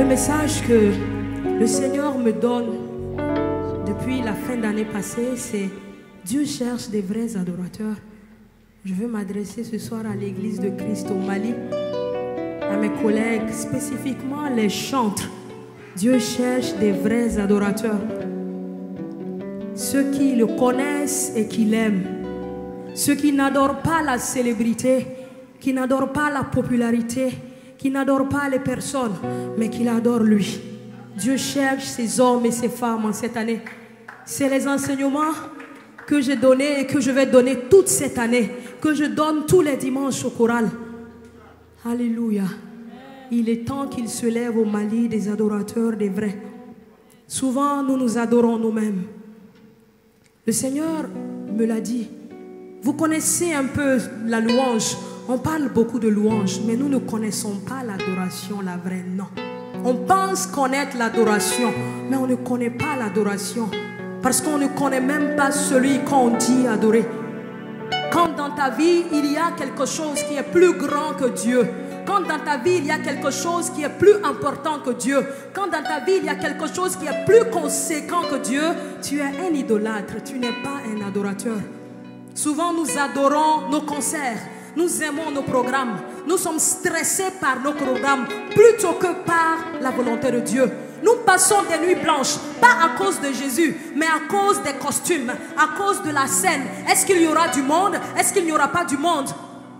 Le message que le Seigneur me donne depuis la fin d'année passée, c'est Dieu cherche des vrais adorateurs. Je veux m'adresser ce soir à l'église de Christ au Mali, à mes collègues, spécifiquement les chantres. Dieu cherche des vrais adorateurs. Ceux qui le connaissent et qui l'aiment. Ceux qui n'adorent pas la célébrité, qui n'adorent pas la popularité, qui n'adorent pas les personnes, mais qui l'adorent lui. Dieu cherche ces hommes et ces femmes en cette année. C'est les enseignements que j'ai donnés et que je vais donner toute cette année, que je donne tous les dimanches au choral. Alléluia. Il est temps qu'il se lève au Mali des adorateurs, des vrais. Souvent, nous nous adorons nous-mêmes. Le Seigneur me l'a dit. Vous connaissez un peu la louange. On parle beaucoup de louange, mais nous ne connaissons pas l'adoration, la vraie, non. On pense connaître l'adoration, mais on ne connaît pas l'adoration. Parce qu'on ne connaît même pas celui qu'on dit adorer. Quand dans ta vie, il y a quelque chose qui est plus grand que Dieu. Quand dans ta vie, il y a quelque chose qui est plus important que Dieu. Quand dans ta vie, il y a quelque chose qui est plus conséquent que Dieu, tu es un idolâtre, tu n'es pas un adorateur. Souvent, nous adorons nos concerts. Nous aimons nos programmes. Nous sommes stressés par nos programmes plutôt que par la volonté de Dieu. Nous passons des nuits blanches, pas à cause de Jésus, mais à cause des costumes, à cause de la scène. Est-ce qu'il y aura du monde? Est-ce qu'il n'y aura pas du monde?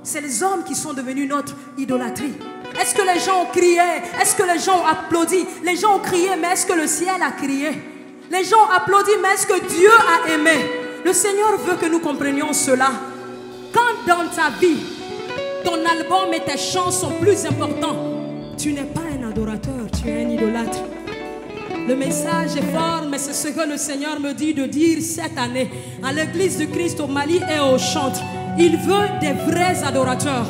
C'est les hommes qui sont devenus notre idolâtrie. Est-ce que les gens ont crié? Est-ce que les gens ont applaudi? Les gens ont crié, mais est-ce que le ciel a crié? Les gens ont applaudi, mais est-ce que Dieu a aimé? Le Seigneur veut que nous comprenions cela. Quand dans ta vie, ton album et tes chants sont plus importants, tu n'es pas un adorateur, tu es un idolâtre. Le message est fort, mais c'est ce que le Seigneur me dit de dire cette année à l'église de Christ au Mali et aux chantres. Il veut des vrais adorateurs.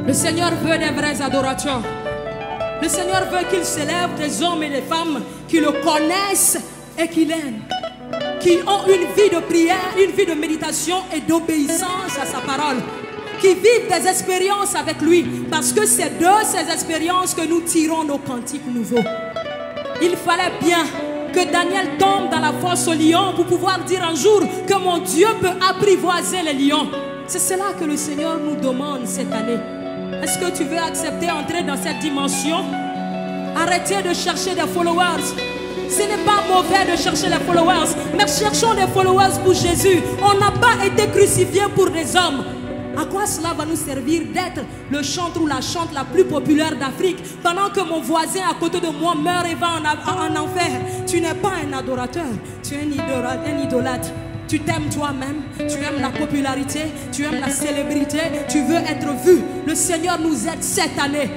Le Seigneur veut des vrais adorateurs. Le Seigneur veut qu'il s'élève des hommes et des femmes qui le connaissent et qui l'aiment, qui ont une vie de prière, une vie de méditation et d'obéissance à sa parole, qui vivent des expériences avec lui, parce que c'est de ces expériences que nous tirons nos cantiques nouveaux. Il fallait bien que Daniel tombe dans la fosse aux lions pour pouvoir dire un jour que mon Dieu peut apprivoiser les lions. C'est cela que le Seigneur nous demande cette année. Est-ce que tu veux accepter d'entrer dans cette dimension? Arrêtez de chercher des followers. Ce n'est pas mauvais de chercher les followers, mais cherchons des followers pour Jésus. On n'a pas été crucifiés pour des hommes. À quoi cela va nous servir d'être le chantre ou la chante la plus populaire d'Afrique pendant que mon voisin à côté de moi meurt et va en enfer? Tu n'es pas un adorateur, tu es un idolâtre. Tu t'aimes toi-même, tu aimes la popularité, tu aimes la célébrité, tu veux être vu. Le Seigneur nous aide cette année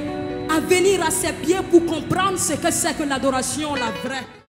à venir à ses pieds pour comprendre ce que c'est que l'adoration, la vraie.